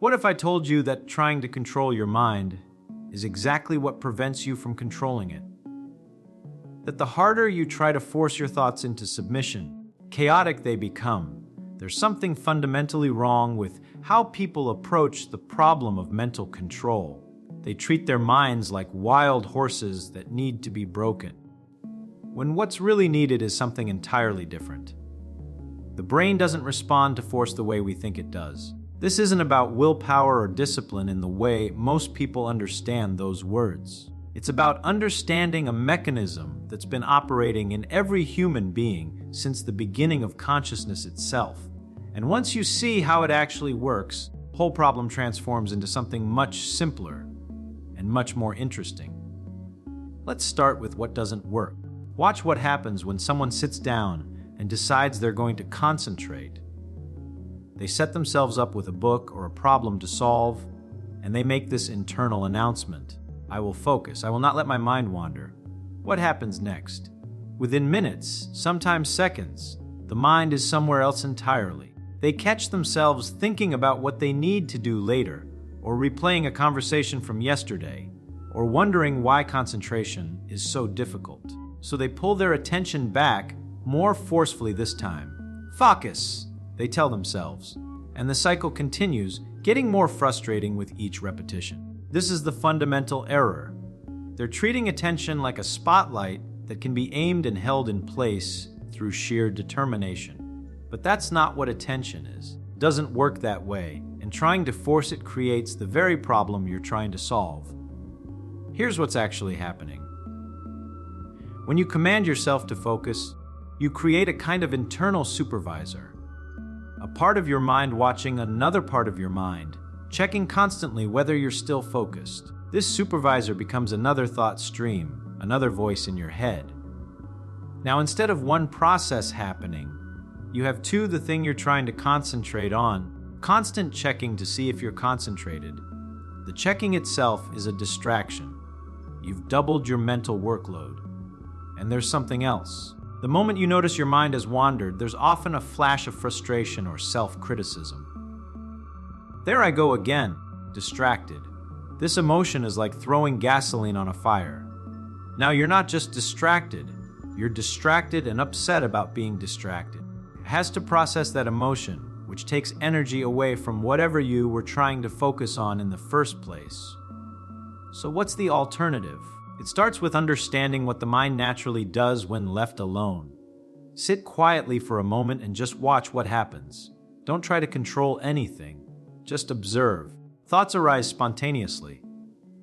What if I told you that trying to control your mind is exactly what prevents you from controlling it? That the harder you try to force your thoughts into submission, chaotic they become. There's something fundamentally wrong with how people approach the problem of mental control. They treat their minds like wild horses that need to be broken, when what's really needed is something entirely different. The brain doesn't respond to force the way we think it does. This isn't about willpower or discipline in the way most people understand those words. It's about understanding a mechanism that's been operating in every human being since the beginning of consciousness itself. And once you see how it actually works, the whole problem transforms into something much simpler and much more interesting. Let's start with what doesn't work. Watch what happens when someone sits down and decides they're going to concentrate. They set themselves up with a book or a problem to solve, and they make this internal announcement. I will focus. I will not let my mind wander. What happens next? Within minutes, sometimes seconds, the mind is somewhere else entirely. They catch themselves thinking about what they need to do later, or replaying a conversation from yesterday, or wondering why concentration is so difficult. So they pull their attention back more forcefully this time. Focus, they tell themselves, and the cycle continues, getting more frustrating with each repetition. This is the fundamental error. They're treating attention like a spotlight that can be aimed and held in place through sheer determination. But that's not what attention is. It doesn't work that way, and trying to force it creates the very problem you're trying to solve. Here's what's actually happening. When you command yourself to focus, you create a kind of internal supervisor, a part of your mind watching another part of your mind, checking constantly whether you're still focused. This supervisor becomes another thought stream, another voice in your head. Now, instead of one process happening, you have two: the thing you're trying to concentrate on, constant checking to see if you're concentrated. The checking itself is a distraction. You've doubled your mental workload. And there's something else. The moment you notice your mind has wandered, there's often a flash of frustration or self-criticism. There I go again, distracted. This emotion is like throwing gasoline on a fire. Now you're not just distracted, you're distracted and upset about being distracted. It has to process that emotion, which takes energy away from whatever you were trying to focus on in the first place. So what's the alternative? It starts with understanding what the mind naturally does when left alone. Sit quietly for a moment and just watch what happens. Don't try to control anything. Just observe. Thoughts arise spontaneously.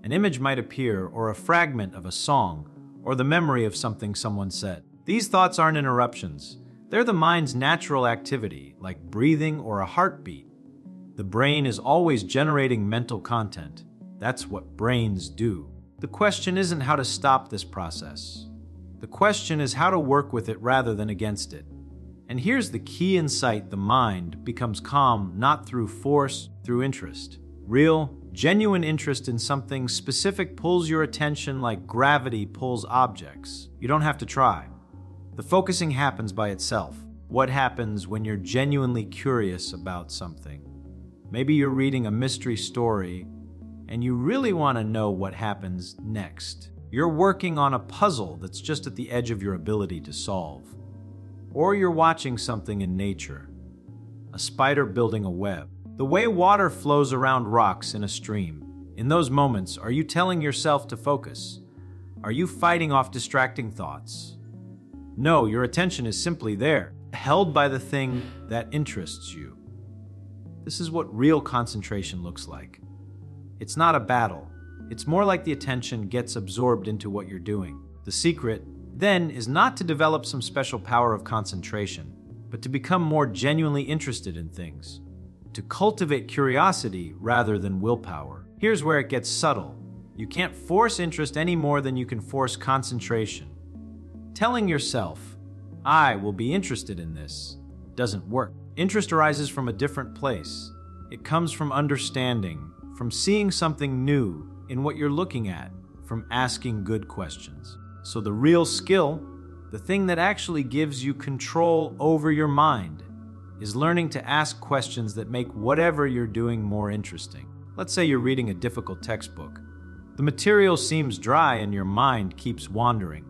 An image might appear, or a fragment of a song, or the memory of something someone said. These thoughts aren't interruptions. They're the mind's natural activity, like breathing or a heartbeat. The brain is always generating mental content. That's what brains do. The question isn't how to stop this process. The question is how to work with it rather than against it. And here's the key insight: the mind becomes calm not through force, through interest. Real, genuine interest in something specific pulls your attention like gravity pulls objects. You don't have to try. The focusing happens by itself. What happens when you're genuinely curious about something? Maybe you're reading a mystery story and you really want to know what happens next. You're working on a puzzle that's just at the edge of your ability to solve. Or you're watching something in nature, a spider building a web, the way water flows around rocks in a stream. In those moments, are you telling yourself to focus? Are you fighting off distracting thoughts? No, your attention is simply there, held by the thing that interests you. This is what real concentration looks like. It's not a battle. It's more like the attention gets absorbed into what you're doing. The secret, then, is not to develop some special power of concentration, but to become more genuinely interested in things. To cultivate curiosity rather than willpower. Here's where it gets subtle. You can't force interest any more than you can force concentration. Telling yourself, I will be interested in this, doesn't work. Interest arises from a different place. It comes from understanding, from seeing something new in what you're looking at, from asking good questions. So the real skill, the thing that actually gives you control over your mind, is learning to ask questions that make whatever you're doing more interesting. Let's say you're reading a difficult textbook. The material seems dry and your mind keeps wandering.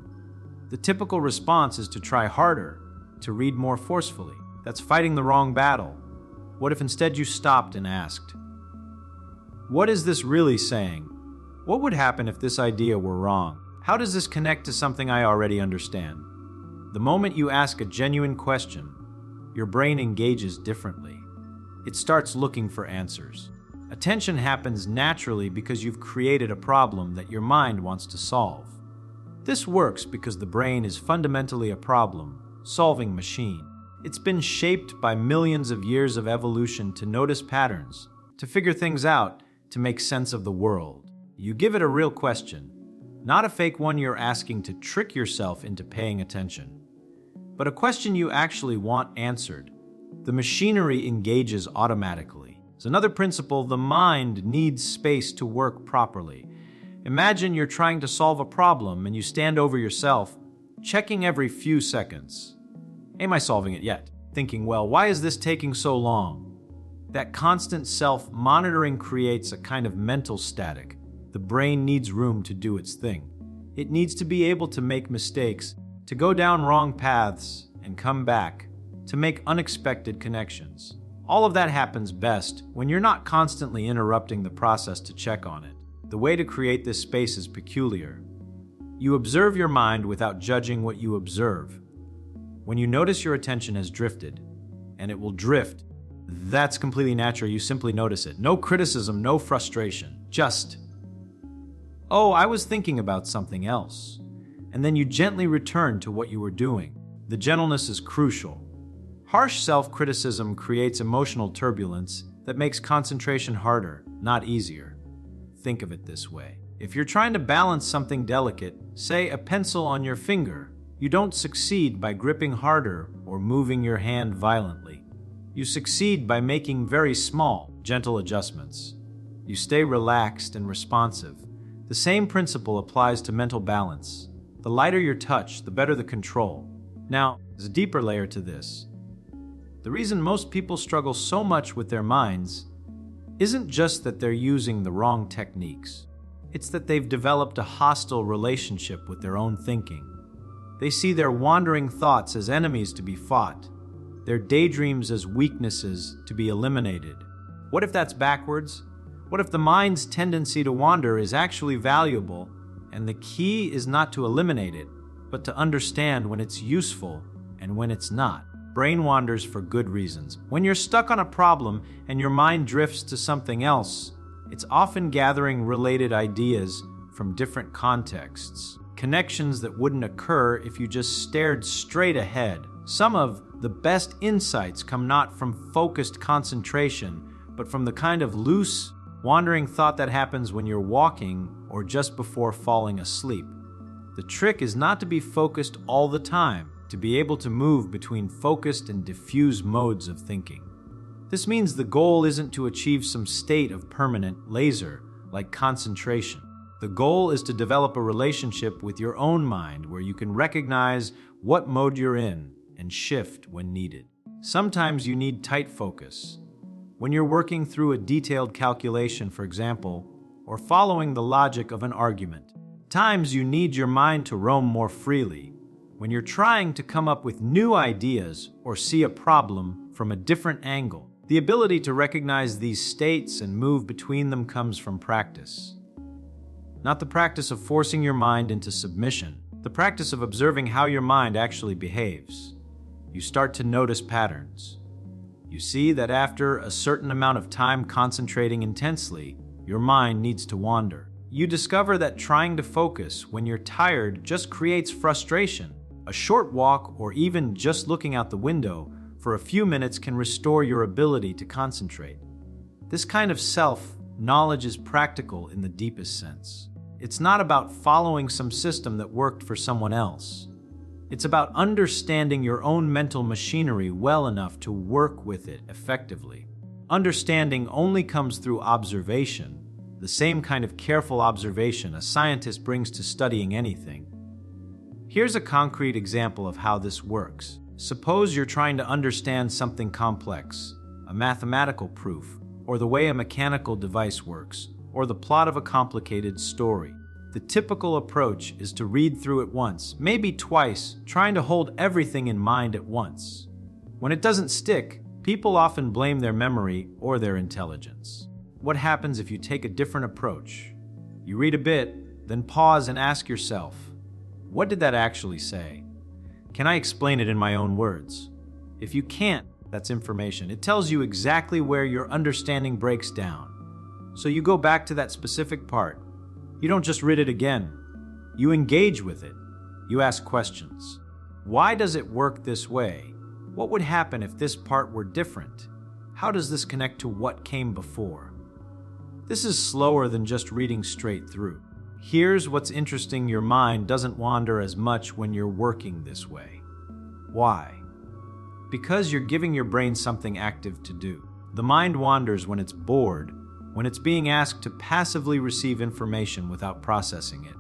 The typical response is to try harder, to read more forcefully. That's fighting the wrong battle. What if instead you stopped and asked, what is this really saying? What would happen if this idea were wrong? How does this connect to something I already understand? The moment you ask a genuine question, your brain engages differently. It starts looking for answers. Attention happens naturally because you've created a problem that your mind wants to solve. This works because the brain is fundamentally a problem-solving machine. It's been shaped by millions of years of evolution to notice patterns, to figure things out, to make sense of the world. You give it a real question, not a fake one you're asking to trick yourself into paying attention, but a question you actually want answered. The machinery engages automatically. As another principle, the mind needs space to work properly. Imagine you're trying to solve a problem and you stand over yourself, checking every few seconds. Am I solving it yet? Thinking, well, why is this taking so long? That constant self-monitoring creates a kind of mental static. The brain needs room to do its thing. It needs to be able to make mistakes, to go down wrong paths and come back, to make unexpected connections. All of that happens best when you're not constantly interrupting the process to check on it. The way to create this space is peculiar. You observe your mind without judging what you observe. When you notice your attention has drifted, and it will drift, that's completely natural. You simply notice it. No criticism, no frustration. Just, oh, I was thinking about something else. And then you gently return to what you were doing. The gentleness is crucial. Harsh self-criticism creates emotional turbulence that makes concentration harder, not easier. Think of it this way. If you're trying to balance something delicate, say a pencil on your finger, you don't succeed by gripping harder or moving your hand violently. You succeed by making very small, gentle adjustments. You stay relaxed and responsive. The same principle applies to mental balance. The lighter your touch, the better the control. Now, there's a deeper layer to this. The reason most people struggle so much with their minds isn't just that they're using the wrong techniques. It's that they've developed a hostile relationship with their own thinking. They see their wandering thoughts as enemies to be fought, their daydreams as weaknesses to be eliminated. What if that's backwards? What if the mind's tendency to wander is actually valuable, and the key is not to eliminate it, but to understand when it's useful and when it's not? Brain wanders for good reasons. When you're stuck on a problem and your mind drifts to something else, it's often gathering related ideas from different contexts. Connections that wouldn't occur if you just stared straight ahead. Some of the best insights come not from focused concentration, but from the kind of loose, wandering thought that happens when you're walking or just before falling asleep. The trick is not to be focused all the time, to be able to move between focused and diffuse modes of thinking. This means the goal isn't to achieve some state of permanent laser, like concentration. The goal is to develop a relationship with your own mind where you can recognize what mode you're in and shift when needed. Sometimes you need tight focus. When you're working through a detailed calculation, for example, or following the logic of an argument. Times you need your mind to roam more freely. When you're trying to come up with new ideas or see a problem from a different angle. The ability to recognize these states and move between them comes from practice. Not the practice of forcing your mind into submission, the practice of observing how your mind actually behaves. You start to notice patterns. You see that after a certain amount of time concentrating intensely, your mind needs to wander. You discover that trying to focus when you're tired just creates frustration. A short walk or even just looking out the window for a few minutes can restore your ability to concentrate. This kind of self-knowledge is practical in the deepest sense. It's not about following some system that worked for someone else. It's about understanding your own mental machinery well enough to work with it effectively. Understanding only comes through observation, the same kind of careful observation a scientist brings to studying anything. Here's a concrete example of how this works. Suppose you're trying to understand something complex, a mathematical proof, or the way a mechanical device works, or the plot of a complicated story. The typical approach is to read through it once, maybe twice, trying to hold everything in mind at once. When it doesn't stick, people often blame their memory or their intelligence. What happens if you take a different approach? You read a bit, then pause and ask yourself, what did that actually say? Can I explain it in my own words? If you can't, that's information. It tells you exactly where your understanding breaks down. So you go back to that specific part. You don't just read it again. You engage with it. You ask questions. Why does it work this way? What would happen if this part were different? How does this connect to what came before? This is slower than just reading straight through. Here's what's interesting: your mind doesn't wander as much when you're working this way. Why? Because you're giving your brain something active to do. The mind wanders when it's bored, when it's being asked to passively receive information without processing it.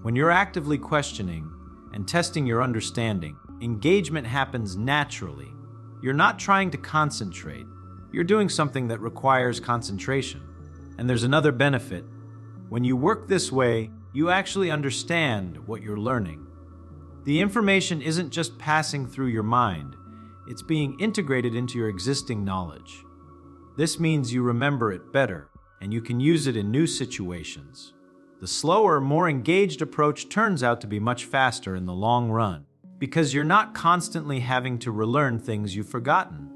When you're actively questioning and testing your understanding, engagement happens naturally. You're not trying to concentrate. You're doing something that requires concentration. And there's another benefit. When you work this way, you actually understand what you're learning. The information isn't just passing through your mind, it's being integrated into your existing knowledge. This means you remember it better, and you can use it in new situations. The slower, more engaged approach turns out to be much faster in the long run, because you're not constantly having to relearn things you've forgotten.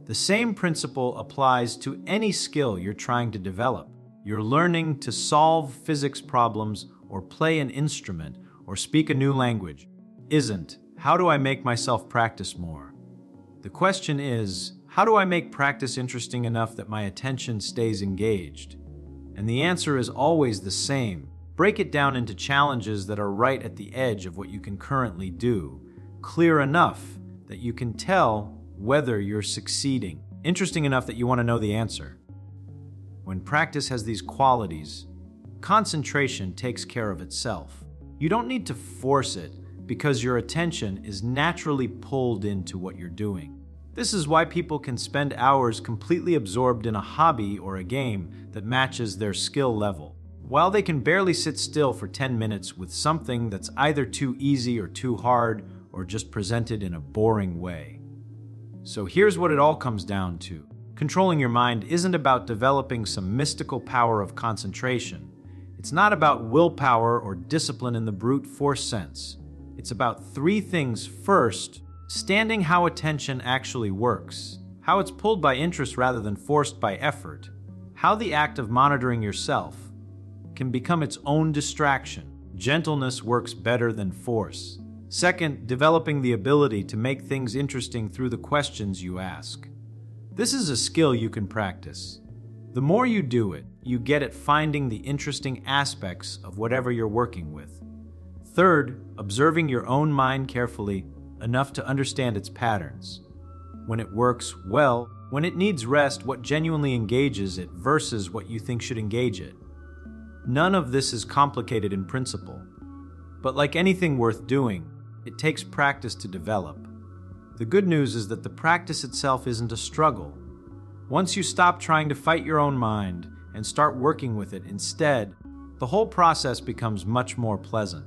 The same principle applies to any skill you're trying to develop. You're learning to solve physics problems or play an instrument or speak a new language. Isn't, how do I make myself practice more? The question is, how do I make practice interesting enough that my attention stays engaged? And the answer is always the same. Break it down into challenges that are right at the edge of what you can currently do, clear enough that you can tell whether you're succeeding, interesting enough that you want to know the answer. When practice has these qualities, concentration takes care of itself. You don't need to force it because your attention is naturally pulled into what you're doing. This is why people can spend hours completely absorbed in a hobby or a game that matches their skill level, while they can barely sit still for 10 minutes with something that's either too easy or too hard or just presented in a boring way. So here's what it all comes down to. Controlling your mind isn't about developing some mystical power of concentration. It's not about willpower or discipline in the brute force sense. It's about three things. First, understanding how attention actually works, how it's pulled by interest rather than forced by effort, how the act of monitoring yourself can become its own distraction. Gentleness works better than force. Second, developing the ability to make things interesting through the questions you ask. This is a skill you can practice. The more you do it, you get at finding the interesting aspects of whatever you're working with. Third, observing your own mind carefully enough to understand its patterns. When it works well, when it needs rest, what genuinely engages it versus what you think should engage it. None of this is complicated in principle, but like anything worth doing, it takes practice to develop. The good news is that the practice itself isn't a struggle. Once you stop trying to fight your own mind and start working with it instead, the whole process becomes much more pleasant.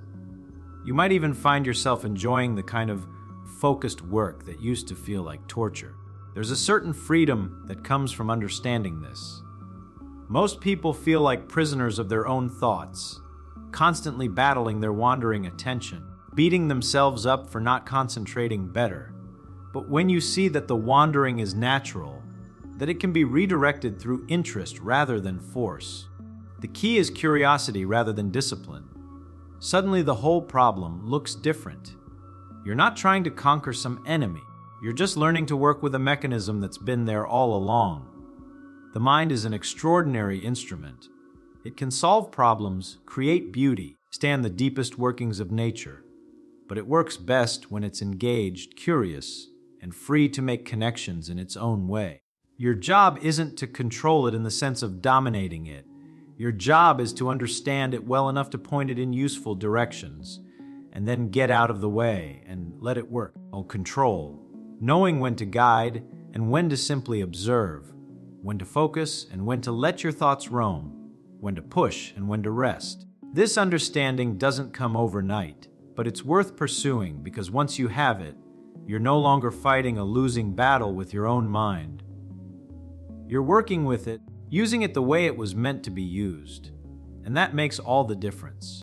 You might even find yourself enjoying the kind of focused work that used to feel like torture. There's a certain freedom that comes from understanding this. Most people feel like prisoners of their own thoughts, constantly battling their wandering attention, beating themselves up for not concentrating better. But when you see that the wandering is natural, that it can be redirected through interest rather than force, the key is curiosity rather than discipline, suddenly the whole problem looks different. You're not trying to conquer some enemy. You're just learning to work with a mechanism that's been there all along. The mind is an extraordinary instrument. It can solve problems, create beauty, stand the deepest workings of nature. But it works best when it's engaged, curious, and free to make connections in its own way. Your job isn't to control it in the sense of dominating it. Your job is to understand it well enough to point it in useful directions. and then get out of the way and let it work. Control. Knowing when to guide and when to simply observe, when to focus and when to let your thoughts roam, when to push and when to rest. This understanding doesn't come overnight, but it's worth pursuing because once you have it, you're no longer fighting a losing battle with your own mind. You're working with it, using it the way it was meant to be used, and that makes all the difference.